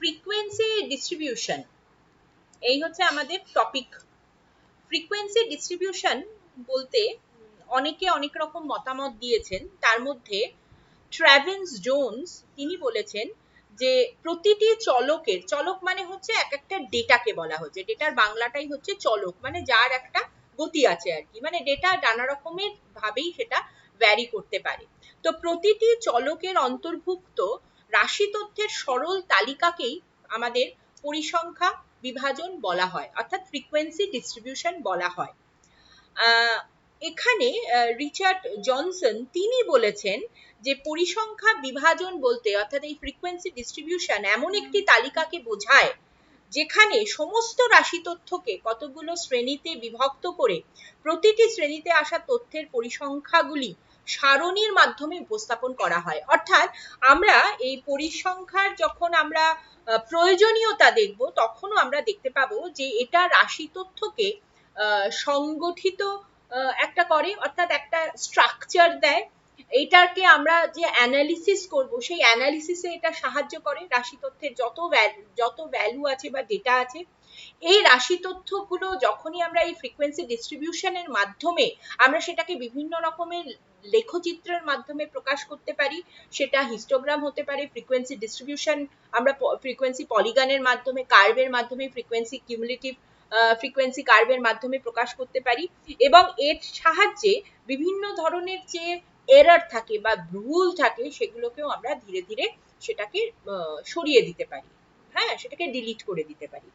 Frequency distribution, এই হচ্ছে আমাদের টপিক। ফ্রিকোয়েন্সি ডিস্ট্রিবিউশন বলতে অনেকে অনেক রকম মতামত দিয়েছেন। তার মধ্যে ট্রাভিস জোন্স তিনি বলেছেন যে প্রতিটি চলকের, চলক মানে হচ্ছে এক একটা ডেটাকে বলা হচ্ছে, ডেটার বাংলাটাই হচ্ছে চলক, মানে যার একটা গতি আছে আর কি, মানে ডেটা নানা রকমের ভাবেই সেটা ভ্যারি করতে পারে। তো প্রতিটি চলকের অন্তর্ভুক্ত রাশি তথ্যের সরল তালিকাকেই আমাদের পরিসংখ্যা বিভাজন বলা হয়, অর্থাৎ ফ্রিকোয়েন্সি ডিস্ট্রিবিউশন বলা হয়। এখানে রিচার্ড জনসন তিনি বলেছেন যে পরিসংখ্যা বিভাজন বলতে অর্থাৎ এই ফ্রিকোয়েন্সি ডিস্ট্রিবিউশন এমন একটি তালিকাকে বোঝায় যেখানে সমস্ত রাশি তথ্যকে কতগুলো শ্রেণীতে বিভক্ত করে প্রতিটি শ্রেণীতে আসা তথ্যের পরিসংখ্যাগুলি সারণীর মাধ্যমে উপস্থাপন করা হয়। অর্থাৎ আমরা এই পরিসংখ্যার যখন আমরা প্রয়োজনীয়তা দেখব তখনও আমরা দেখতে পাবো যে এটা রাশি তথ্যকে সংগঠিত একটা করে, অর্থাৎ একটা স্ট্রাকচার দেয়। এটাকে আমরা যে অ্যানালিসিস করব সেই অ্যানালিসিসে এটা সাহায্য করে। রাশি তথ্যের যত ভ্যালু আছে বা ডেটা আছে, এই রাশি তথ্যগুলো যখনই আমরা এই ফ্রিকোয়েন্সি ডিস্ট্রিবিউশনের মাধ্যমে আমরা সেটাকে বিভিন্ন রকমের লেখচিত্রের মাধ্যমে প্রকাশ করতে পারি। সেটা হিস্টোগ্রাম হতে পারে, ফ্রিকোয়েন্সি ডিস্ট্রিবিউশন আমরা ফ্রিকোয়েন্সি পলিগনের মাধ্যমে, কার্ভের মাধ্যমে, ফ্রিকোয়েন্সি কিউমুলেটিভ ফ্রিকোয়েন্সি কার্ভের মাধ্যমে প্রকাশ করতে পারি। এবং এর সাহায্যে বিভিন্ন ধরনের যে এরর থাকে বা ভুল থাকে সেগুলোকেও আমরা ধীরে ধীরে সেটাকে সরিয়ে দিতে পারি, হ্যাঁ, সেটাকে ডিলিট করে দিতে পারি।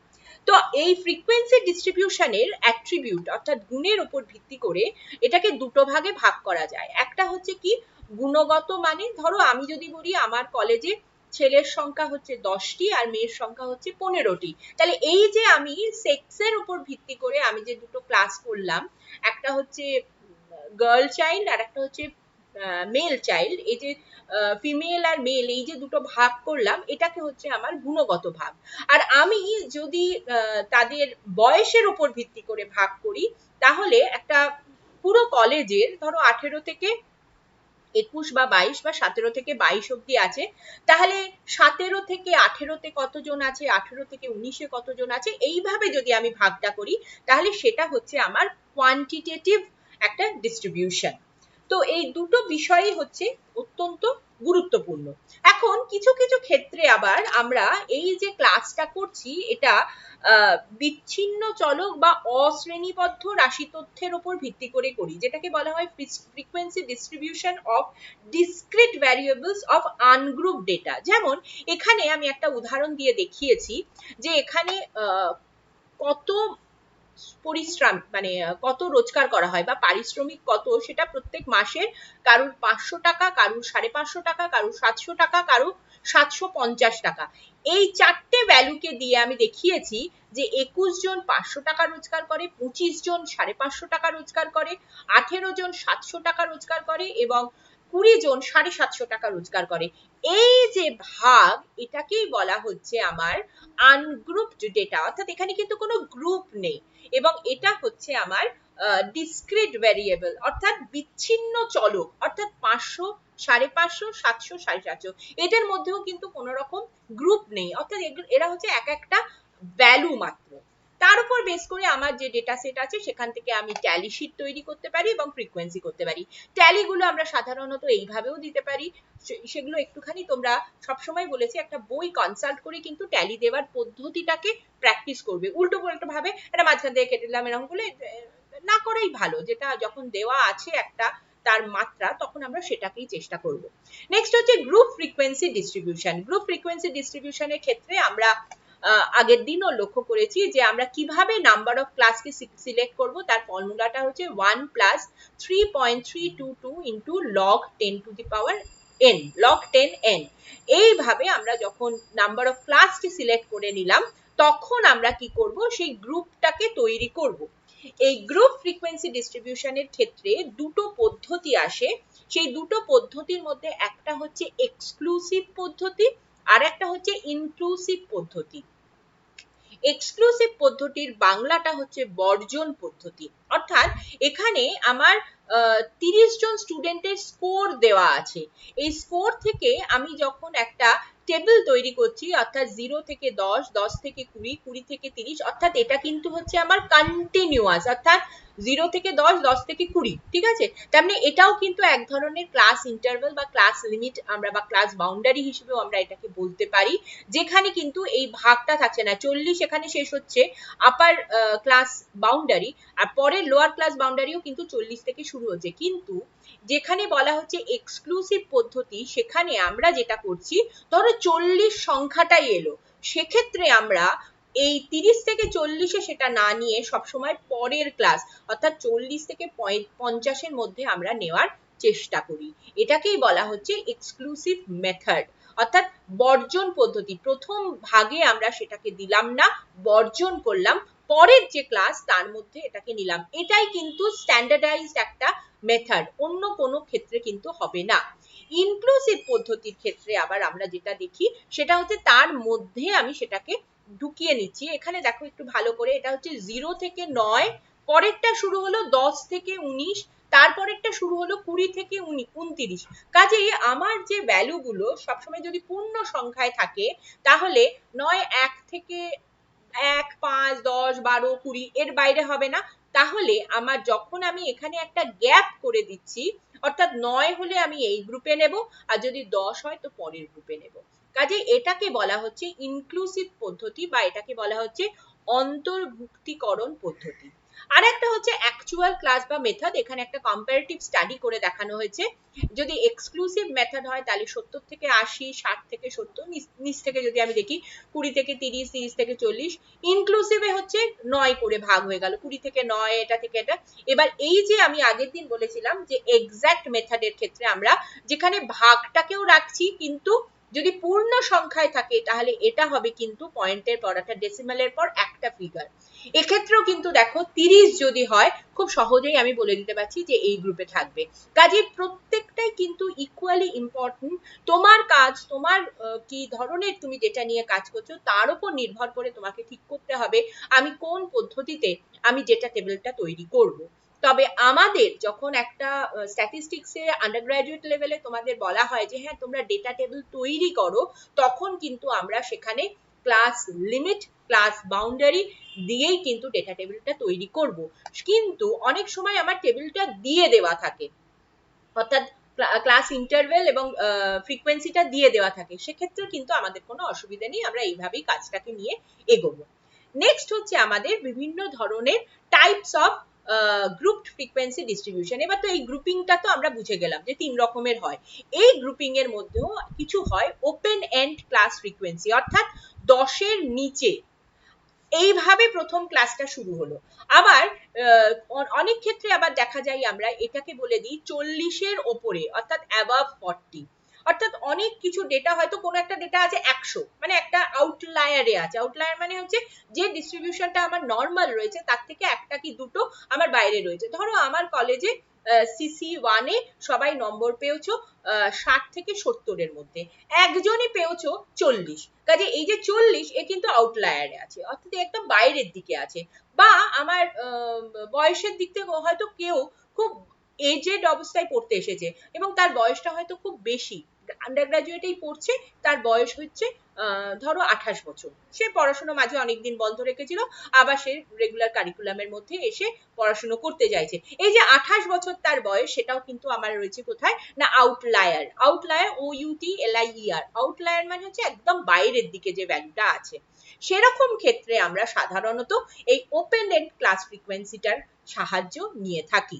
তো এই ফ্রিকোয়েন্সি ডিস্ট্রিবিউশনের অ্যাট্রিবিউট অর্থাৎ গুণের উপর ভিত্তি করে এটাকে দুটো ভাগে ভাগ করা যায়। একটা হচ্ছে কি গুণগত, মানে ধরো আমি যদি বলি আমার কলেজে ছেলের সংখ্যা হচ্ছে 10টি আর মেয়ের সংখ্যা হচ্ছে 15টি, তাহলে এই যে আমি সেক্সের উপর ভিত্তি করে আমি যে দুটো ক্লাস করলাম, একটা হচ্ছে গার্ল চাইল্ড আর একটা হচ্ছে মেল চাইল্ড, এই যে ফিমেল আর মেল এই যে দুটো ভাগ করলাম এটাকে হচ্ছে আমার গুণগত ভাগ। আর আমি যদি তাদের বয়সের উপর ভিত্তি করে ভাগ করি তাহলে একটা পুরো কলেজের ধরো 18 থেকে 21 বা 22 বা 17 থেকে 22 অব্দি আছে, তাহলে 17 থেকে 18তে কতজন আছে, 18 থেকে 19-এ কতজন আছে, এইভাবে যদি আমি ভাগটা করি তাহলে সেটা হচ্ছে আমার কোয়ান্টিটেটিভ একটা ডিস্ট্রিবিউশন। তো এই দুটো বিষয়ই হচ্ছে অত্যন্ত গুরুত্বপূর্ণ। এখন কিছু কিছু ক্ষেত্রে আবার আমরা এই যে ক্লাসটা করছি এটা বিচ্ছিন্ন চলক বা অশ্রেণীবদ্ধ রাশি তথ্যের উপর ভিত্তি করে করি, যেটাকে বলা হয় frequency distribution of discrete variables of ungroup data. যেমন এখানে আমি একটা উদাহরণ দিয়ে দেখিয়েছি যে এখানে কত পরিশ্রম মানে কত রোজগার করা হয় বা পারিশ্রমিক কত, সেটা প্রত্যেক মাসের কারুর 500 টাকা, কারুর 550 টাকা, কারুর 700 টাকা, কারুর 750 টাকা। এই চারটে ভ্যালুকে দিয়ে আমি দেখিয়েছি যে 21 জন 500 টাকা রোজগার করে, 25 জন 550 টাকা রোজগার করে, 18 জন 700 টাকা রোজগার করে এবং 20 জন 750 টাকা রোজগার করে। এই যে ভাগ, এটাকেই বলা হচ্ছে আমার আনগ্রুপড ডেটা, অর্থাৎ এখানে কিন্তু কোনো গ্রুপ নেই এবং এটা হচ্ছে আমার ডিসক্রিট ভ্যারিয়েবল অর্থাৎ বিচ্ছিন্ন চলক, অর্থাৎ 500, 550, 700, 750 এদের মধ্যেও কিন্তু কোনো রকম গ্রুপ নেই, অর্থাৎ এরা হচ্ছে এক একটা ভ্যালু মাত্র। তার উপর বেস করে আমার যে ডেটা সেট আছে সেখান থেকে আমি ট্যালি শিট তৈরি করতে পারি এবং ফ্রিকোয়েন্সি করতে পারি। ট্যালি গুলো আমরা সাধারণত এইভাবেও দিতে পারি, সেগুলো একটুখানি তোমরা সবসময় বলেছি একটা বই কনসাল্ট করে কিন্তু ট্যালি দেওয়ার পদ্ধতিটাকে প্র্যাকটিস করবে। উল্টো পাল্টো ভাবে এটা মাঝখান থেকে কেটে দিলাম এরকম বলে না করাই ভালো, যেটা যখন দেওয়া আছে একটা তার মাত্রা তখন আমরা সেটাকেই চেষ্টা করব। নেক্সট হচ্ছে group frequency distribution. Group frequency ডিস্ট্রিবিউশনের ক্ষেত্রে আমরা আগের দিনও লক্ষ্য করেছি যে আমরা কিভাবে নাম্বার অফ ক্লাসকে সিলেক্ট করব, তার ফর্মুলাটা হচ্ছে 1 + 3.322 into log 10 to the power n, log 10n। এইভাবে আমরা যখন নাম্বার অফ ক্লাসকে সিলেক্ট করে নিলাম তখন আমরা কি করব, সেই গ্রুপটাকে তৈরি করব। এই গ্রুপ ফ্রিকোয়েন্সি ডিস্ট্রিবিউশনের ক্ষেত্রে দুটো পদ্ধতি আসে, সেই দুটো পদ্ধতির মধ্যে একটা হচ্ছে এক্সক্লুসিভ পদ্ধতি আর একটা হচ্ছে ইনক্লুসিভ পদ্ধতি। এক্সক্লুসিভ পদ্ধতির বাংলাটা হচ্ছে বর্জন পদ্ধতি, অর্থাৎ এখানে আমার 30 জন স্টুডেন্টের স্কোর দেওয়া আছে। এই স্কোর থেকে আমি যখন একটা টেবিল তৈরি করছি, অর্থাৎ 0 থেকে 10, 10 থেকে 20, 20 থেকে 30, অর্থাৎ এটা কিন্তু হচ্ছে আমার কন্টিনিউয়াস, অর্থাৎ 0 থেকে 10, 10 থেকে 20, ঠিক আছে। তার মানে এটাও কিন্তু এক ধরনের ক্লাস ইন্টারভেল বা ক্লাস লিমিট আমরা বা ক্লাস বাউন্ডারি হিসেবেও আমরা এটাকে বলতে পারি, যেখানে কিন্তু এই ভাগটা থাকছে না। 40 এখানে শেষ হচ্ছে আপার ক্লাস বাউন্ডারি, আর পরের লোয়ার ক্লাস বাউন্ডারিও কিন্তু 40 থেকে শুরু হচ্ছে। কিন্তু যেখানে বলা হচ্ছে এক্সক্লুসিভ পদ্ধতি, সেখানে আমরা যেটা করছি, ধরো 40 সংখ্যাটাই এলো, সেক্ষেত্রে আমরা এই 30 থেকে 40-এ সেটা না নিয়ে সবসময় পরের ক্লাস, অর্থাৎ 40 থেকে 50-এর মধ্যে আমরা নেওয়ার চেষ্টা করি। এটাকেই বলা হচ্ছে এক্সক্লুসিভ মেথড, অর্থাৎ বর্জন পদ্ধতি। প্রথম ভাগে আমরা সেটাকে দিলাম না, বর্জন করলাম, পরের যে ক্লাস তার মধ্যে এটাকে নিলাম। এটাই কিন্তু স্ট্যান্ডার্ডাইজড একটা মেথড, অন্য কোনো ক্ষেত্রে কিন্তু হবে না। ইনক্লুসিভ পদ্ধতির ক্ষেত্রে আবার আমরা যেটা দেখি সেটা হচ্ছে তার মধ্যে আমি সেটাকে ঢুকিয়ে নিচ্ছি। এখানে দেখো একটু ভালো করে, এটা হচ্ছে 0 থেকে 9, পরেরটা শুরু হলো 10 থেকে 19, তারপরেরটা শুরু হলো 20 থেকে 29। কাজেই আমার যে ভ্যালুগুলো সবসময় যদি পূর্ণ সংখ্যায় থাকে, তাহলে 9, 1 থেকে 1, 5, 10, 12, 20 এর বাইরে হবে না। তাহলে আমার যখন আমি এখানে একটা গ্যাপ করে দিচ্ছি, অর্থাৎ 9 হলে আমি এই গ্রুপে নেব, আর যদি 10 হয় তো পরের গ্রুপে নেব। কাজে এটাকে বলা হচ্ছে ইনক্লুসিভ পদ্ধতি, বা এটাকে বলা হচ্ছে অন্তর্ভুক্তিকরণ পদ্ধতি। আর একটা হচ্ছে অ্যাকচুয়াল ক্লাস বা মেথড। এখানে একটা কম্পারেটিভ স্টাডি করে দেখানো হয়েছে, যদি এক্সক্লুসিভ মেথড হয় তাহলে 70 থেকে 80, 60 থেকে 70, নিচ থেকে যদি আমি দেখি 20 থেকে 30, 30 থেকে 40, ইনক্লুসিভে হচ্ছে 9 করে ভাগ হয়ে গেল, 20 থেকে 9, এটা থেকে এটা। এবার এই যে আমি আগের দিন বলেছিলাম যে এক্সাক্ট মেথডের ক্ষেত্রে আমরা যেখানে ভাগটাকেও রাখছি, কিন্তু যদি পূর্ণ সংখ্যায় থাকে তাহলে এটা হবে কিন্তু পয়েন্টের পর একটা ডেসিমালের পর একটা ফিগার। এক্ষেত্রেও কিন্তু দেখো 30 যদি হয়, খুব সহজেই আমি বলে দিতে পারছি যে এই গ্রুপে থাকবে। কাজে প্রত্যেকটাই কিন্তু ইকুয়ালি ইম্পর্টেন্ট। তোমার কাজ, তোমার কি ধরনের তুমি যেটা নিয়ে কাজ করছো তার উপর নির্ভর করে তোমাকে ঠিক করতে হবে আমি কোন পদ্ধতিতে আমি যেটা টেবিলটা তৈরি করব। তবে আমাদের যখন একটা স্ট্যাটিস্টিক্সে আন্ডার গ্রাজুয়েট লেভেলে তোমাদের বলা হয় যে হ্যাঁ তোমরা ডেটা টেবিল তৈরি করো, তখন কিন্তু আমরা সেখানে ক্লাস লিমিট, ক্লাস বাউন্ডারি দিয়েই কিন্তু ডেটা টেবিলটা তৈরি করব। কিন্তু অনেক সময় আমার টেবিলটা দিয়ে দেওয়া থাকে, অর্থাৎ ক্লাস ইন্টারভেল এবং ফ্রিকোয়েন্সিটা দিয়ে দেওয়া থাকে, সেক্ষেত্রে কিন্তু আমাদের কোনো অসুবিধা নেই, আমরা এইভাবেই কাজটাকে নিয়ে এগোবো। নেক্সট হচ্ছে আমাদের বিভিন্ন ধরনের types of grouped frequency distribution. এবার তো এই গ্রুপিংটা তো আমরা বুঝে গেলাম যে 3 রকমের হয়। এই গ্রুপিং এর মধ্যেও কিছু হয় ওপেন এন্ড ক্লাস ফ্রিকোয়েন্সি, অর্থাৎ 10-এর নিচে। এইভাবে প্রথম ক্লাসটা শুরু হলো। আবার অনেক ক্ষেত্রে আবার দেখা যায় আমরা এটাকে বলে দিই 40-এর ওপরে, অর্থাৎ অ্যাবাভ 40। অর্থাৎ অনেক কিছু ডেটা, হয়তো কোনো একটা ডেটা আছে 100, মানে একটা আউটলায়ারে আছে। আউটলায়ার মানে হচ্ছে যে ডিস্ট্রিবিউশনটা আমার নর্মাল রয়েছে তার থেকে একটা কি দুটো আমার বাইরে রয়েছে। ধরো আমার কলেজে সিসি 1-এ সবাই নম্বর পেয়েছো 60 থেকে 70-এর মধ্যে, একজনই পেয়েছো 40। কাজে এই যে 40 এ কিন্তু আউটলায়ারে আছে, অর্থাৎ একদম বাইরের দিকে আছে। বা আমার বয়সের দিক থেকে হয়তো কেউ খুব এজেড অবস্থায় পড়তে এসেছে এবং তার বয়সটা হয়তো খুব বেশি, আন্ডার গ্রাজুয়েটেই পড়ছে, তার বয়স হচ্ছে ধরো 28 বছর। সে পড়াশোনা মাঝে অনেকদিন বন্ধ রেখেছিল, আবার সে রেগুলার কারিকুলামের মধ্যে এসে পড়াশোনা করতে চাইছে। এই যে 28 বছর তার বয়স, সেটাও কিন্তু আমার রয়েছে কোথায় না আউটলায়ার। আউটলায়ার OUTLIER, আউটলায়ার মানে হচ্ছে একদম বাইরের দিকে যে ভ্যালুটা আছে। সেরকম ক্ষেত্রে আমরা সাধারণত এই ওপেন এন্ড ক্লাস ফ্রিকোয়েন্সিটার সাহায্য নিয়ে থাকি।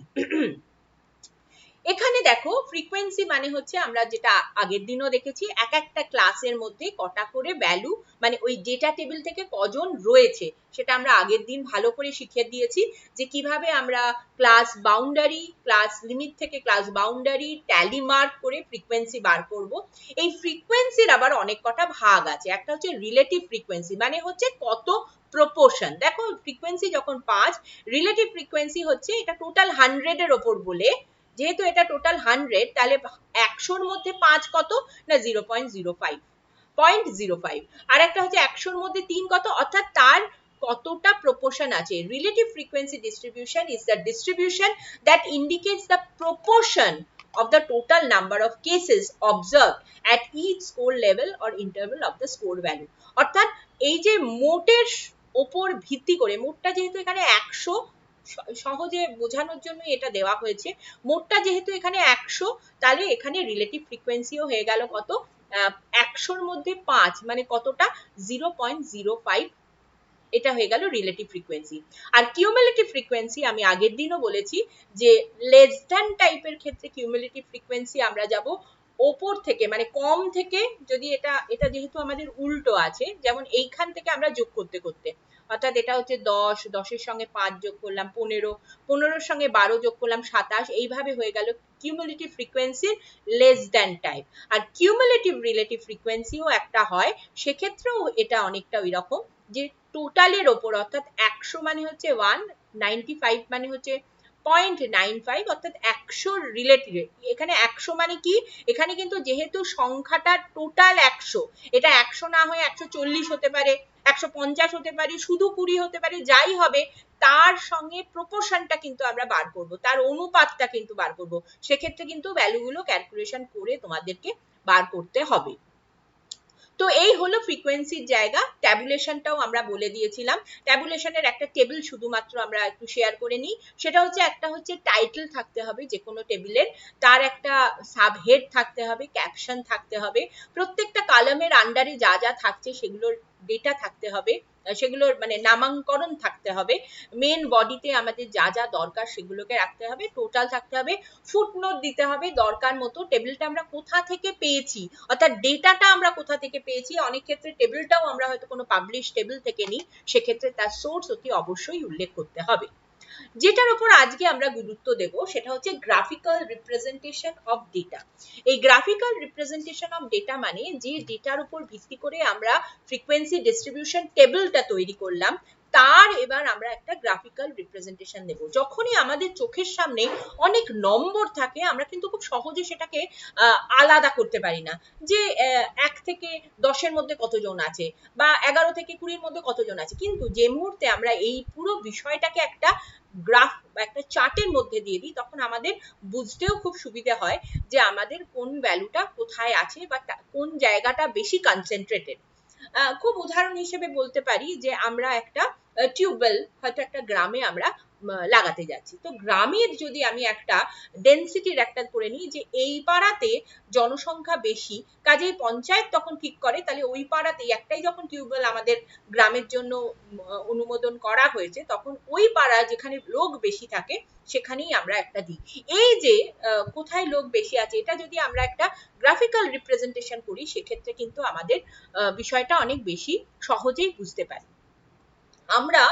এখানে দেখো ফ্রিকোয়েন্সি মানে হচ্ছে আমরা যেটা আগের দিনও দেখেছি, এক একটা ক্লাসের মধ্যে কটা করে ভ্যালু, মানে ওই ডেটা টেবিল থেকে কজন রয়েছে সেটা আমরা আগের দিন ভালো করে শিখিয়ে দিয়েছি, যে কিভাবে আমরা ক্লাস বাউন্ডারি, ক্লাস লিমিট থেকে ক্লাস বাউন্ডারি ট্যালি মার্ক করে ফ্রিকোয়েন্সি বার করব। এই ফ্রিকোয়েন্সির আবার অনেক কটা ভাগ আছে। একটা হচ্ছে রিলেটিভ ফ্রিকোয়েন্সি, মানে হচ্ছে কত প্রপোর্শন। দেখো ফ্রিকোয়েন্সি যখন 5, রিলেটিভ ফ্রিকোয়েন্সি হচ্ছে এটা টোটাল 100-এর ওপর বলে, যেহেতু এটা টোটাল 100, তাহলে 100-র মধ্যে 5 কত না 0.05, আর একটা হচ্ছে 100-র মধ্যে 3 কত, অর্থাৎ তার কতটা প্রপোর্শন আছে। Relative frequency distribution is the distribution that indicates the proportion of the total number of cases observed at each score level or interval of the score value। অর্থাৎ এই যে মোটের ওপর ভিত্তি করে, মোটটা যেহেতু এখানে 100, সহজে বোঝানোর জন্য এটা দেওয়া হয়েছে, মোটটা যেহেতু এখানে 100, তাহলে এখানে রিলেটিভ ফ্রিকোয়েন্সিও হয়ে গেল কত, 100 এর মধ্যে 5 মানে কতটা, 0.05, এটা হয়ে গেল রিলেটিভ ফ্রিকোয়েন্সি। আর কিউমুলেটিভ ফ্রিকোয়েন্সি আমি আগের দিনও বলেছি যে লেস দ্যান টাইপের ক্ষেত্রে কিউমুলেটিভ ফ্রিকোয়েন্সি আমরা যাব ওপর থেকে, মানে কম থেকে, যদি এটা যেহেতু আমাদের উল্টো আছে, যেমন এইখান থেকে আমরা যোগ করতে করতে, অর্থাৎ এটা হচ্ছে 10, 10-এর সঙ্গে 5 যোগ করলাম 15, 15-এর সঙ্গে 12 যোগ করলাম 27, এইভাবে হয়ে গেল কিউমুলেটিভ ফ্রিকোয়েন্সির লেস দ্যান টাইপ। আর কিউমুলেটিভ রিলেটিভ ফ্রিকোয়েন্সিও একটা হয়, সেক্ষেত্রেও এটা অনেকটা ওই রকম, যে টোটালের ওপর, অর্থাৎ 100 মানে হচ্ছে 1, 95 মানে হচ্ছে 0.95, অর্থাৎ 100 রিলেটিভ। এখানে 100 মানে কি, এখানে কিন্তু যেহেতু সংখ্যাটা টোটাল 100, এটা 100 না হয়ে 140 হতে পারে, 150 হতে পারে, শুধু 20 হতে পারে, যাই হবে তার সঙ্গে প্রপোর্শনটা কিন্তু আমরা বার করব, তার অনুপাতটা কিন্তু বার করব, সেক্ষেত্রে কিন্তু ভ্যালুগুলো ক্যালকুলেশন করে তোমাদেরকে বার করতে হবে। তো এই হলো ফ্রিকোয়েন্সির জায়গা। ট্যাবুলেশনটাও আমরা বলে দিয়েছিলাম। ট্যাবুলেশনের একটা টেবিল শুধুমাত্র আমরা একটু শেয়ার করে নিই, সেটা হচ্ছে একটা হচ্ছে টাইটেল থাকতে হবে যে কোনো টেবিলের, তার একটা সাবহেড থাকতে হবে, ক্যাপশন থাকতে হবে, প্রত্যেকটা কলামের আন্ডারে যা যা থাকছে সেগুলোর ডেটা থাকতে হবে, সেগুলোর মানে নামাঙ্করণ থাকতে হবে, মেন বডিতে আমাদের যা যা দরকার সেগুলোকে রাখতে হবে, টোটাল থাকতে হবে, ফুটনোট দিতে হবে দরকার মতো, টেবিলটা আমরা কোথা থেকে পেয়েছি, অর্থাৎ ডেটাটা আমরা কোথা থেকে পেয়েছি, অনেক ক্ষেত্রে টেবিলটাও আমরা হয়তো কোনো পাবলিশ টেবিল থেকে নিই, সেক্ষেত্রে তার সোর্স অতি অবশ্যই উল্লেখ করতে হবে। যেটার উপর আজকে আমরা গুরুত্ব দেব সেটা হচ্ছে গ্রাফিক্যাল রিপ্রেজেন্টেশন অফ ডেটা। এই গ্রাফিক্যাল রিপ্রেজেন্টেশন অফ ডেটা মানে যে ডেটার উপর ভিত্তি করে আমরা ফ্রিকোয়েন্সি ডিস্ট্রিবিউশন টেবিলটা তৈরি করলাম, তার এবার আমরা একটা গ্রাফিক্যাল রিপ্রেজেন্টেশন দেব। যখনই আমাদের চোখের সামনে অনেক নম্বর থাকে, আমরা কিন্তু খুব সহজে সেটাকে আলাদা করতে পারি না, যে 1 থেকে 10-এর মধ্যে কতজন আছে, বা 11 থেকে 20-এর মধ্যে কতজন আছে, কিন্তু যে মুহূর্তে আমরা এই পুরো বিষয়টাকে একটা গ্রাফ বা একটা চার্টের মধ্যে দিয়ে দিই, তখন আমাদের বুঝতেও খুব সুবিধা হয় যে আমাদের কোন ভ্যালুটা কোথায় আছে বা কোন জায়গাটা বেশি কনসেন্ট্রেটেড। খুব উদাহরণ হিসেবে বলতে পারি যে আমরা একটা টিউবওয়েল হয়তো একটা গ্রামে আমরা লাগাতে যাচ্ছি, তো গ্রামের যদি আমি একটা ডেনসিটির একটা করে নিই যে এই পাড়াতে জনসংখ্যা বেশি, কাজেই পঞ্চায়েত তখন ঠিক করে তাহলে ওই পাড়াতে একটাই যখন টিউবওয়েল আমাদের গ্রামের জন্য অনুমোদন করা হয়েছে, তখন ওই পাড়া যেখানে লোক বেশি থাকে সেখানেই আমরা একটা দিই। এই যে কোথায় লোক বেশি আছে, এটা যদি আমরা একটা গ্রাফিক্যাল রিপ্রেজেন্টেশন করি, সেক্ষেত্রে কিন্তু আমাদের বিষয়টা অনেক বেশি সহজেই বুঝতে পারি। আমরা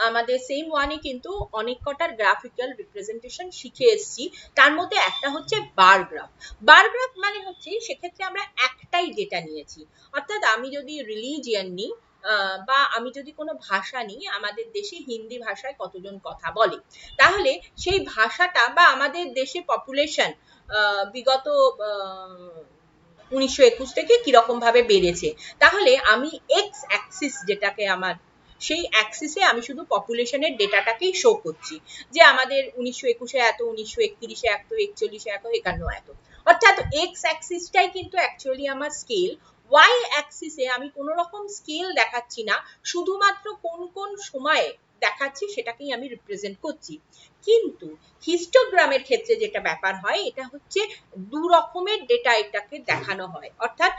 আমাদের সেম ওয়ানে কিন্তু অনেক কটার গ্রাফিক্যাল রিপ্রেজেন্টেশন শিখে এসেছি, তার মধ্যে একটা হচ্ছে বার গ্রাফ। বার গ্রাফ মানে হচ্ছে সেক্ষেত্রে আমরা একটাই ডেটা নিয়েছি, অর্থাৎ আমি যদি রিলিজিয়ন নিই বা আমি যদি কোনো ভাষা নিই, আমাদের দেশে হিন্দি ভাষায় কতজন কথা বলে, তাহলে সেই ভাষাটা বা আমাদের দেশে পপুলেশন বিগত 1921 থেকে কিরকম ভাবে বেড়েছে, তাহলে আমি এক্স অ্যাক্সিস যেটাকে আমার, সেই অ্যাক্সিসে আমি শুধু পপুলেশনের ডেটাটাকেই শো করছি, যে আমাদের 1921-এ এত, 1931-এ এত, 41-এ এত, 51 এত, অর্থাৎ এক্স অ্যাক্সিসটাই কিন্তু অ্যাকচুয়ালি আমার স্কেল। ওয়াই অ্যাক্সিসে আমি কোনো রকম স্কেল দেখাচ্ছি না, শুধুমাত্র কোন কোন সময়ে দেখাচ্ছি সেটাকেই আমি রিপ্রেজেন্ট করছি। কিন্তু হিস্টোগ্রামের ক্ষেত্রে যেটা ব্যাপার হয়, এটা হচ্ছে দু রকমের ডেটা এটাকে দেখানো হয়, অর্থাৎ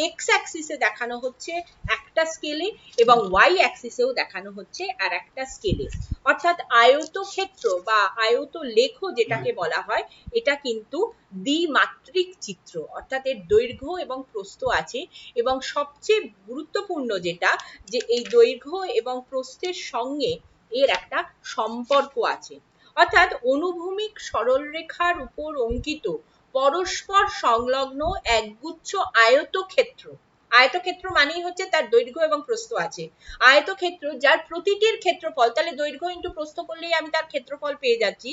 এক্স অ্যাক্সিসে দেখানো হচ্ছে একটা স্কেলে এবং ওয়াই অ্যাক্সিসেও দেখানো হচ্ছে আর একটা স্কেলে, অর্থাৎ আয়তক্ষেত্র বা আয়তলেখ যেটাকে বলা হয়, এটা কিন্তু দ্বিমাত্রিক চিত্র, অর্থাৎ এর দৈর্ঘ্য এবং প্রস্থ আছে, এবং সবচেয়ে গুরুত্বপূর্ণ যেটা, যে এই দৈর্ঘ্য এবং প্রস্থের সঙ্গে এর একটা সম্পর্ক আছে, অর্থাৎ অনুভূমিক সরলরেখার উপর অঙ্কিত পরস্পর সংলগ্ন একগুচ্ছ আয়তক্ষেত্র। আয়তক্ষেত্র মানেই হচ্ছে তার দৈর্ঘ্য এবং প্রস্থ আছে, আয়তক্ষেত্র যার প্রতিটির ক্ষেত্রফল, তাহলে দৈর্ঘ্য ইন্টু প্রস্থ করলেই আমি তার ক্ষেত্রফল পেয়ে যাচ্ছি,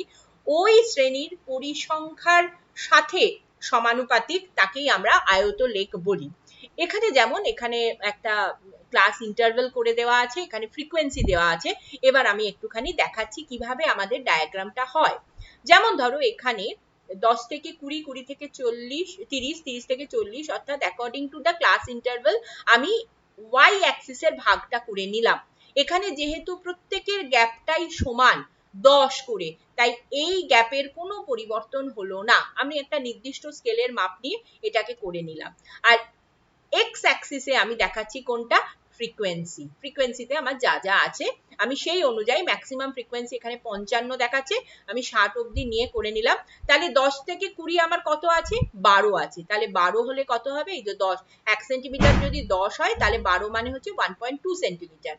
ওই শ্রেণীর পরিসংখ্যার সাথে সমানুপাতিক, তাকেই আমরা আয়তলেখ বলি। এখানে যেমন এখানে একটা ক্লাস ইন্টারভেল করে দেওয়া আছে, এখানে ফ্রিকোয়েন্সি দেওয়া আছে। এবার আমি একটুখানি দেখাচ্ছি কিভাবে আমাদের ডায়াগ্রামটা হয়। যেমন ধরো এখানে 10 থেকে 20, 20 থেকে 40, 30, 30 থেকে 40, অর্থাৎ according to the class interval আমি ওয়াই অ্যাক্সিসের ভাগটা করে নিলাম। এখানে যেহেতু প্রত্যেকের গ্যাপটাই সমান 10 করে, তাই এই গ্যাপের কোনো পরিবর্তন হলো না। আমি একটা নির্দিষ্ট স্কেলের মাপ নিয়ে এটাকে করে নিলাম। আর এক্স অ্যাক্সিসে আমি দেখাচ্ছি কোনটা, ফ্রিকোয়েন্সি। ফ্রিকোয়েন্সিতে আমার যা যা আছে আমি সেই অনুযায়ী ম্যাক্সিমাম ফ্রিকোয়েন্সি এখানে 55 দেখাচ্ছে, আমি 60 অবধি নিয়ে করে নিলাম। তাহলে 10 থেকে 20 আমার কত আছে, 12 আছে। তাহলে 12 হলে কত হবে, এই যে 10, 1 সেন্টিমিটার যদি 10 হয় তাহলে 12 মানে হচ্ছে 1.2 সেন্টিমিটার।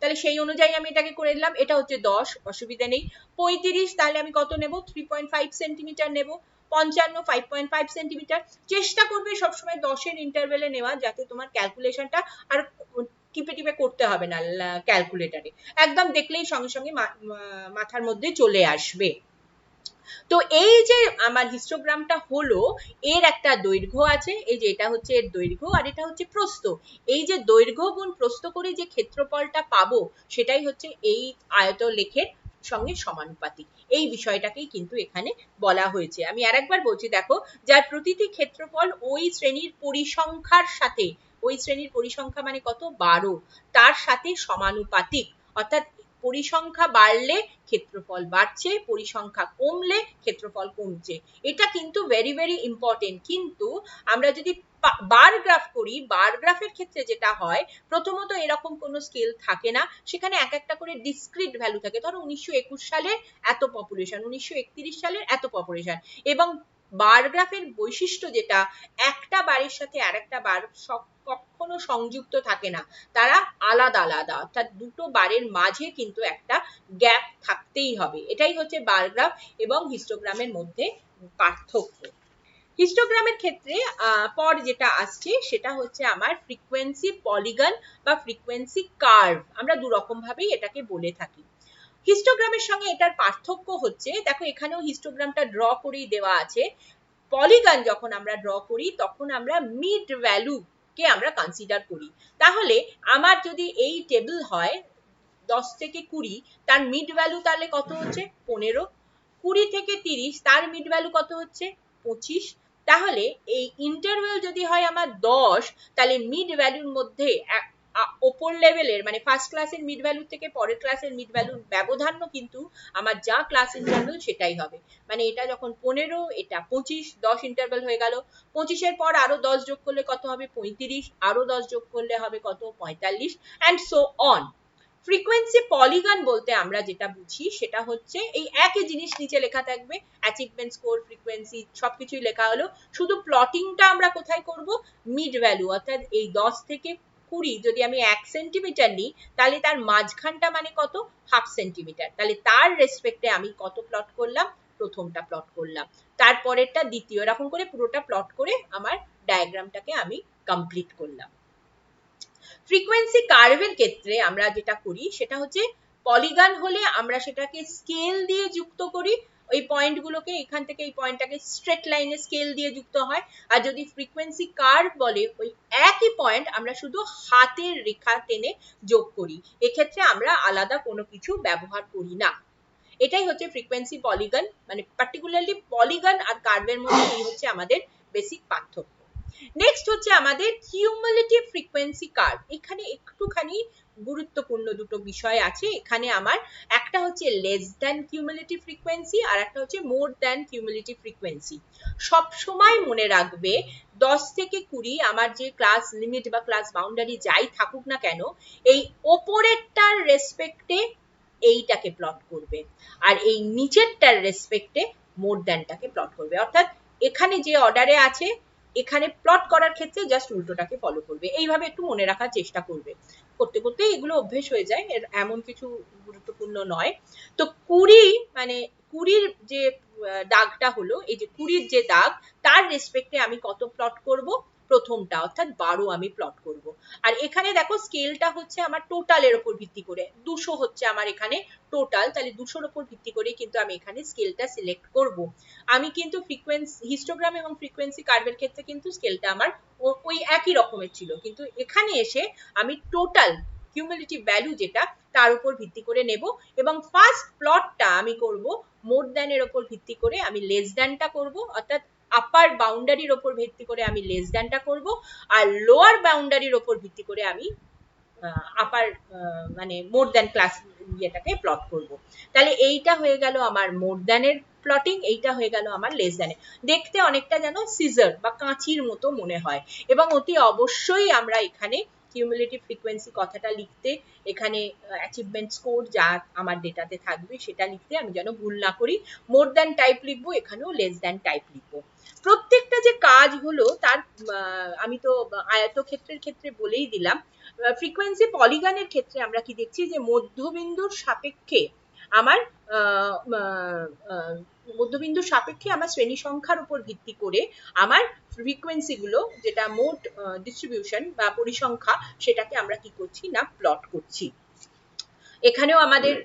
তাহলে সেই অনুযায়ী আমি এটাকে করে নিলাম। এটা হচ্ছে 10, অসুবিধা নেই। 35, তাহলে আমি কত নেব, 3.5 সেন্টিমিটার নেব। 55, 5.5 সেন্টিমিটার। চেষ্টা করবে সবসময় 10-এর ইন্টারভেলে নেওয়া, যাতে তোমার ক্যালকুলেশনটা আর টিপে টিপে করতে হবে না ক্যালকুলেটারে, একদম দেখলেই সঙ্গে সঙ্গে মাথার মধ্যে চলে আসবে। তো এই যে আমার হিস্টোগ্রামটা হলো, এর একটা দৈর্ঘ্য আছে, এই যে এটা হচ্ছে এর দৈর্ঘ্য আর এটা হচ্ছে প্রস্থ। এই যে দৈর্ঘ্য গুণ প্রস্থ করে যে ক্ষেত্রফলটা পাবো সেটাই হচ্ছে এই আয়তলেখের সঙ্গে সমানুপাতিক। এই বিষয়টাকেই কিন্তু এখানে বলা হয়েছে। আমি আরেকবার বলছি, দেখো, যার প্রতিটি ক্ষেত্রফল ওই শ্রেণীর পরিসংখ্যার সাথে, ওই শ্রেণীর পরিসংখ্যা মানে কত, 12, তার সাথে সমানুপাতিক। অর্থাৎ পরিসংখ্যা বাড়লে ক্ষেত্রফল বাড়ছে, পরিসংখ্যা কমলে ক্ষেত্রফল কমছে। এটা কিন্তু ভেরি ভেরি ইম্পর্টেন্ট। কিন্তু আমরা যদি বার গ্রাফ করি, বার গ্রাফের ক্ষেত্রে যেটা হয়, প্রথমত এরকম কোনো স্কেল থাকে না, সেখানে এক একটা করে ডিসক্রিট ভ্যালু থাকে। ধরো 1921 সালের এত পপুলেশন, 1931 সালের এত পপুলেশন। এবং বার গ্রাফের বৈশিষ্ট্য যেটা, একটা বারের সাথে আরেকটা বার কখনো সংযুক্ত থাকে না, তারা আলাদা আলাদা, অর্থাৎ দুটো বারের মাঝে কিন্তু একটা গ্যাপ থাকতেই হবে। এটাই হচ্ছে বার গ্রাফ এবং হিস্টোগ্রামের মধ্যে পার্থক্য। হিস্টোগ্রামের ক্ষেত্রে পর যেটা আসছে সেটা হচ্ছে আমার ফ্রিকোয়েন্সি পলিগন বা ফ্রিকোয়েন্সি কার্ভ। আমরা দু রকম ভাবেই এটাকে বলে থাকি। হিস্টোগ্রামের সঙ্গে এটার পার্থক্য হচ্ছে, দেখো এখানেও হিস্টোগ্রামটা ড্র করেই দেওয়া আছে। পলিগন যখন আমরা ড্র করি তখন আমরা মিড ভ্যালু কে আমরা কনসিডার করি। তাহলে আমার যদি এই টেবিল হয় 10 থেকে 20, তার মিড ভ্যালু তাহলে কত হচ্ছে, 15। 20 থেকে 30, তার মিড ভ্যালু কত হচ্ছে, 25। তাহলে এই ইন্টারভেল যদি হয় আমার 10, তাহলে মিড ভ্যালুর মধ্যে ওপর লেভেলের মানে ফার্স্ট ক্লাসের মিড ভ্যালু থেকে পরের ক্লাসের মিড ভ্যালুর ব্যবধানও কিন্তু আমার যা ক্লাস ইন্টারভেল সেটাই হবে। মানে এটা যখন 15, এটা 25, 10 ইন্টারভেল হয়ে গেল। 25-এর পর আরো 10 যোগ করলে কত হবে, 35, আরো 10 যোগ করলে হবে কত, 45, and so on। Frequency polygon বলতে আমরা যেটা বুঝি সেটা হচ্ছে এই একই জিনিস নিচে লেখা থাকবে, অ্যাচিভমেন্ট স্কোর, ফ্রিকোয়েন্সি সবকিছুই লেখা হলো, শুধু প্লটিংটা আমরা কোথায় করব, মিড ভ্যালু। অর্থাৎ এই 10 থেকে 20 যদি আমি 1 সেন্টিমিটার নিই, তাহলে তার মাঝখানটা মানে কত, হাফ সেন্টিমিটার। তাহলে তার রেসপেক্টে আমি কত প্লট করলাম, প্রথমটা প্লট করলাম, তারপরেরটা দ্বিতীয়, এরকম করে পুরোটা প্লট করে আমার ডায়াগ্রামটাকে আমি কমপ্লিট করলাম। ফ্রিকোয়েন্সি কার্ভের ক্ষেত্রে আমরা যেটা করি সেটা হচ্ছে, পলিগন হলে আমরা সেটাকে স্কেল দিয়ে যুক্ত করি, ওই পয়েন্টগুলোকে এখান থেকে এই পয়েন্টটাকে স্ট্রেট লাইনে স্কেল দিয়ে যুক্ত হয়। আর যদি ফ্রিকোয়েন্সি কার্ভ বলে, ওই একই পয়েন্ট আমরা শুধু হাতের রেখা টেনে যোগ করি, এক্ষেত্রে আমরা আলাদা কোনো কিছু ব্যবহার করি না। এটাই হচ্ছে ফ্রিকোয়েন্সি পলিগন, মানে পার্টিকুলারলি পলিগন আর কার্ভের মধ্যে এই হচ্ছে আমাদের বেসিক পার্থক্য। নেক্সট হচ্ছে আমাদের কিউমুলেটিভ ফ্রিকোয়েন্সি কার্ভ। এখানে একটুখানি গুরুত্বপূর্ণ দুটো বিষয় আছে। এখানে আমার একটা হচ্ছে লেস দ্যান কিউমুলেটিভ ফ্রিকোয়েন্সি আর একটা হচ্ছে মোর দ্যান কিউমুলেটিভ ফ্রিকোয়েন্সি। সব সময় মনে রাখবে 10 থেকে 20 আমার যে ক্লাস লিমিট বা ক্লাস বাউন্ডারি যাই থাকুক না কেন, এই ওপরেরটার রেসপেক্টে এইটাকে প্লট করবে, আর এই নিচেরটার রেসপেক্টে মোর দ্যানটাকে প্লট করবে। অর্থাৎ এখানে যে অর্ডারে আছে এখানে প্লট করার ক্ষেত্রে জাস্ট উল্টোটাকে ফলো করবে। এইভাবে একটু মনে রাখার চেষ্টা করবে, করতে করতে এগুলো অভ্যেস হয়ে যায়, এর এমন কিছু গুরুত্বপূর্ণ নয়। তো 20 মানে 20-র যে দাগটা হলো, এই যে 20-র যে দাগ, তার রেসপেক্টে আমি কত প্লট করব, প্রথমটা, অর্থাৎ 12 আমি প্লট করব। আর এখানে দেখো স্কেলটা হচ্ছে আমার টোটালের উপর ভিত্তি করে, 200 হচ্ছে আমার এখানে টোটাল, তাহলে 200-র উপর ভিত্তি করে কিন্তু আমি এখানে স্কেলটা সিলেক্ট করব। আমি কিন্তু ফ্রিকোয়েন্সি হিস্টোগ্রাম এবং ফ্রিকোয়েন্সি কার্ভের ক্ষেত্রে কিন্তু স্কেলটা আমার ওই একই রকমের ছিল, কিন্তু এখানে এসে আমি টোটাল কিউমুলেটিভ ভ্যালু যেটা তার উপর ভিত্তি করে নেব, এবং ফার্স্ট প্লটটা আমি করব মোর দ্যান এর উপর ভিত্তি করে আমি লেস দ্যানটা করব, অর্থাৎ আপার বাউন্ডারির উপর ভিত্তি করে আমি লেস দ্যানটা করব, আর লোয়ার বাউন্ডারির উপর ভিত্তি করে আমি আপার মানে মোর দ্যান ক্লাস ইয়েটাকে প্লট করব। তাহলে এইটা হয়ে গেল আমার মোর দ্যানের প্লটিং, এইটা হয়ে গেল আমার লেস দ্যানের। দেখতে অনেকটা যেন সিজার বা কাঁচির মতো মনে হয়, এবং অতি অবশ্যই আমরা এখানে কিউমুলেটিভ ফ্রিকোয়েন্সি কথাটা লিখতে, এখানে অ্যাচিভমেন্ট স্কোর যা আমার ডেটাতে থাকবে সেটা লিখতে আমি যেন ভুল না করি। মোর দ্যান টাইপ লিখবো, এখানেও লেস দ্যান টাইপ লিখবো। প্রত্যেকটা যে কাজ হলো তার আমি তো আয়তক্ষেত্রের ক্ষেত্রে বলেই দিলাম। ফ্রিকোয়েন্সি পলিগনের ক্ষেত্রে আমরা কি দেখছি যে মধ্যবিন্দুর সাপেক্ষে আমার মধ্যবিন্দুর সাপেক্ষে আমার শ্রেণী সংখ্যার উপর ভিত্তি করে আমার ফ্রিকোয়েন্সি গুলো যেটা মোট ডিস্ট্রিবিউশন বা পরিসংখ্যা সেটাকে আমরা কি করছি না প্লট করছি। এখানেও আমাদের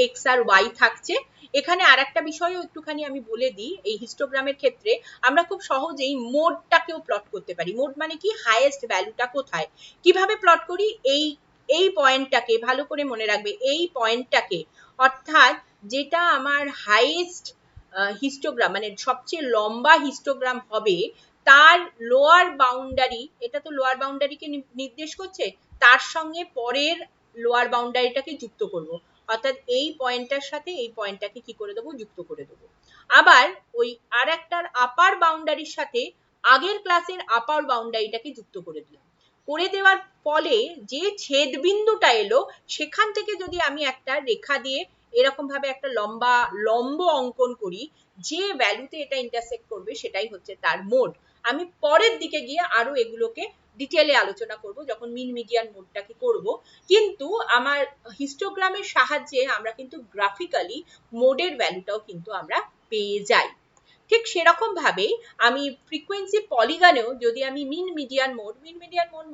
এক্স আর ওয়াই থাকছে। এখানে আর একটা বিষয়ও একটুখানি আমি বলে দিই, এই হিস্টোগ্রামের ক্ষেত্রে আমরা খুব সহজেই মোডটাকেও প্লট করতে পারি। মোড মানে কি, হাইয়েস্ট ভ্যালুটা কোথায়, কিভাবে প্লট করি, এই পয়েন্টটাকে ভালো করে মনে রাখবে, এই পয়েন্টটাকে, অর্থাৎ যেটা আমার হাইয়েস্ট হিস্টোগ্রাম মানে সবচেয়ে লম্বা হিস্টোগ্রাম হবে তার লোয়ার বাউন্ডারি, এটা তো লোয়ার বাউন্ডারিকে নির্দেশ করছে, তার সঙ্গে পরের লোয়ার বাউন্ডারিটাকে যুক্ত করব, অর্থাৎ এই পয়েন্টটার সাথে এই পয়েন্টটাকে কি করে দেবো, যুক্ত করে দেবো। আবার ওই আর একটার আপার বাউন্ডারির সাথে আগের ক্লাসের আপার বাউন্ডারিটাকে যুক্ত করে দিলাম। করে দেওয়ার ফলে যে ছেদ বিন্দুটা এলো সেখান থেকে যদি আমি একটা রেখা দিয়ে এরকম ভাবে একটা লম্ব অঙ্কন করি, যে ভ্যালুতে এটা ইন্টারসেক্ট করবে সেটাই হচ্ছে তার মোড। আমি পরের দিকে গিয়ে আরো এগুলোকে ডিটেলে আলোচনা করব যখন মিন মিডিয়ান মোডটাকে করব, কিন্তু আমার হিস্টোগ্রামের সাহায্যে আমরা কিন্তু গ্রাফিক্যালি মোডের ভ্যালুটাও কিন্তু আমরা পেয়ে যাই। ঠিক সেরকম ভাবে আমি ফ্রিকোয়েন্সি পলিগনেও যদি আমি মিন মিডিয়ান মোড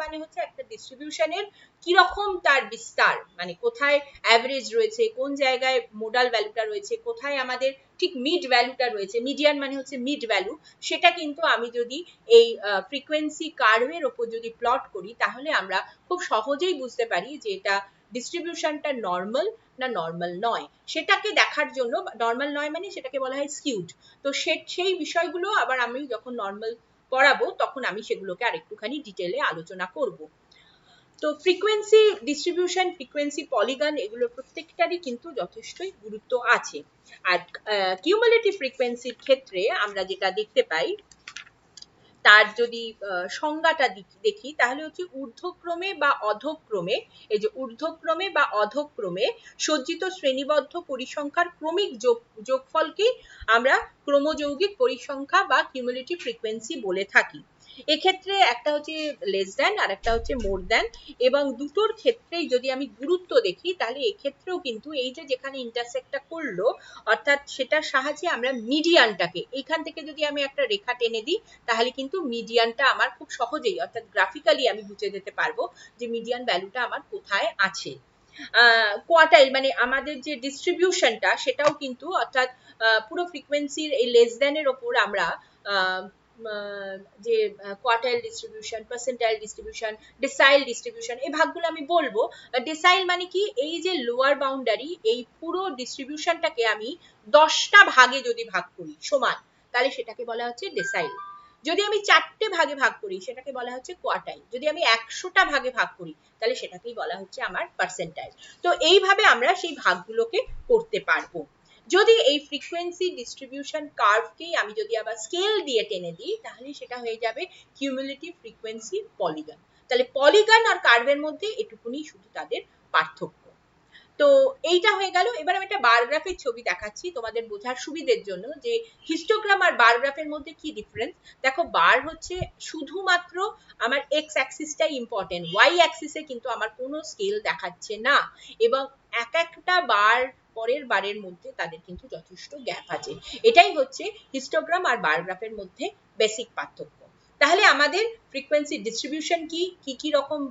মানে হচ্ছে একটা ডিস্ট্রিবিউশনের কিরকম তার বিস্তার, মানে কোথায় অ্যাভারেজ রয়েছে, কোন জায়গায় মোডাল ভ্যালুটা রয়েছে, কোথায় আমাদের ঠিক মিড ভ্যালুটা রয়েছে, মিডিয়ান মানে হচ্ছে মিড ভ্যালু, সেটা কিন্তু আমি যদি এই ফ্রিকোয়েন্সি কার্ভের ওপর যদি প্লট করি তাহলে আমরা খুব সহজেই বুঝতে পারি যে এটা ডিস্ট্রিবিউশনটা নর্মাল না নর্মাল নয়। সেটাকে দেখার জন্য, নর্মাল নয় মানে সেটাকে বলা হয় স্কিউড, তো সেই বিষয়গুলো আবার আমি যখন নর্মাল পড়াবো তখন আমি সেগুলোকে আরেকটুখানি ডিটেলে আলোচনা করব। তো ফ্রিকোয়েন্সি ডিস্ট্রিবিউশন, ফ্রিকোয়েন্সি পলিগন, এগুলো প্রত্যেকটারই কিন্তু যথেষ্টই গুরুত্ব আছে। আর কিউমুলেটিভ ফ্রিকোয়েন্সির ক্ষেত্রে আমরা যেটা দেখতে পাই তার যদি সংজ্ঞাটা দেখি তাহলে হচ্ছে ঊর্ধ্বক্রমে বা অধক্রমে, এই যে ঊর্ধ্বক্রমে বা অধক্রমে সজ্জিত শ্রেণীবদ্ধ পরিসংখ্যার ক্রমিক যোগফলকে আমরা ক্রমযৌগিক পরিসংখ্যা বা কিউমুলেটিভ ফ্রিকোয়েন্সি বলে থাকি। এক্ষেত্রে একটা হচ্ছে লেস দ্যান আর একটা হচ্ছে মোর দ্যান, এবং দুটোর ক্ষেত্রেই যদি আমি গুরুত্ব দেখি তাহলে এক্ষেত্রেও কিন্তু এই যে যেখানে ইন্টারসেক্টটা করলো অর্থাৎ সেটার সাহায্যে আমরা মিডিয়ানটাকে, এইখান থেকে যদি আমি একটা রেখা টেনে দিই তাহলে কিন্তু মিডিয়ানটা আমার খুব সহজেই অর্থাৎ গ্রাফিক্যালি আমি বুঝে যেতে পারবো যে মিডিয়ান ভ্যালুটা আমার কোথায় আছে। কোয়ার্টাইল মানে আমাদের যে ডিস্ট্রিবিউশনটা সেটাও কিন্তু অর্থাৎ পুরো ফ্রিকোয়েন্সির এই লেস দ্যানের ওপর আমরা যে quartile distribution, percentile distribution, decile distribution, এই ভাগগুলো আমি বলবো। ডেসাইল মানে কি, এই যে লোয়ার বাউন্ডারি এই পুরো ডিস্ট্রিবিউশনটাকে আমি 10টা ভাগে যদি ভাগ করি সমান, তাহলে সেটাকে বলা হচ্ছে ডেসাইল। যদি আমি 4টে ভাগে ভাগ করি সেটাকে বলা হচ্ছে কোয়ার্টাইল। যদি আমি 100টা ভাগে ভাগ করি তাহলে সেটাকেই বলা হচ্ছে আমার পার্সেন্টাইল। তো এইভাবে আমরা সেই ভাগগুলোকে করতে পারবো। যদি এই ফ্রিকোয়েন্সি ডিস্ট্রিবিউশন কার্ভকেই আমি যদি আবার স্কেল দিয়ে টেনে দিই তাহলে সেটা হয়ে যাবে কিউমুলেটিভ ফ্রিকোয়েন্সি পলিগন। তাহলে পলিগন আর কার্ভের মধ্যে এটুকুনি শুধু তাদের পার্থক্য। তো এইটা হয়ে গেল। এবার আমি একটা বার গ্রাফের ছবি দেখাচ্ছি তোমাদের বোঝার সুবিধের জন্য যে হিস্টোগ্রাম আর বার গ্রাফের মধ্যে কি ডিফারেন্স। দেখো বার হচ্ছে শুধুমাত্র আমার এক্স অ্যাক্সিসটাই ইম্পর্টেন্ট, ওয়াই অ্যাক্সিসে কিন্তু আমার কোনো স্কেল দেখাচ্ছে না, এবং এক একটা বার পরের বারের মধ্যে তাদের কিন্তু যথেষ্ট গ্যাপ আছে। এটাই হচ্ছে হিস্টোগ্রাম আর বার গ্রাফের মধ্যে বেসিক পার্থক্য। তাহলে আমাদের ফ্রিকোয়েন্সি ডিস্ট্রিবিউশন কি কি রকম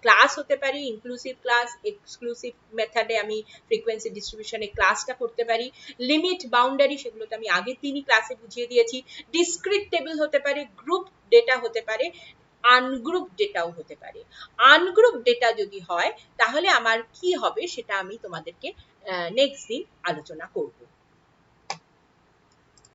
ক্লাস হতে পারে, ইনক্লুসিভ ক্লাস, এক্সক্লুসিভ মেথডে আমি ফ্রিকোয়েন্সি ডিস্ট্রিবিউশনে ক্লাসটা করতে পারি, লিমিট বাউন্ডারি সেগুলো তো আমি আগের দিনই ক্লাসে বুঝিয়ে দিয়েছি, ডিসক্রিট টেবিল হতে পারে, গ্রুপ ডেটা হতে পারে, আনগ্রুপ ডেটাও হতে পারে। আনগ্রুপ ডেটা যদি হয় তাহলে আমার কি হবে সেটা আমি তোমাদেরকে নেক্সট দিন আলোচনা করব।